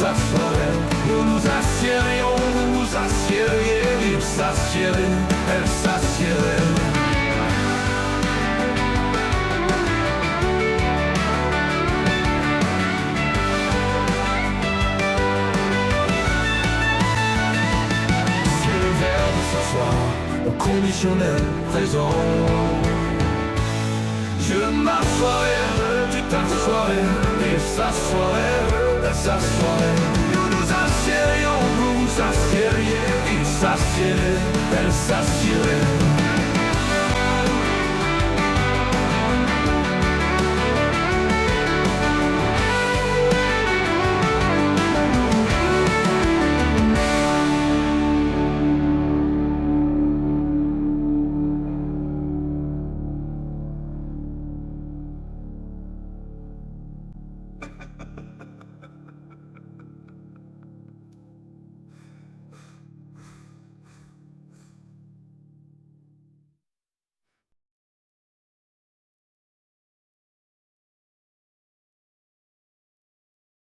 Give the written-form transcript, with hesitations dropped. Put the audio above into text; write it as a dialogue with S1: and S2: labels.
S1: s'asseoiraient. Nous nous assiérions, vous vous assiériez. Il s'assiérait, elle s'assiérait. C'est le verbe s'asseoir au conditionnel présent. Je m'assoirais, tu t'assoirais, il s'assoirait, elle s'assoirait. Nous nous assiérions, vous vous assiériez, il s'assiérait, elle s'assierait.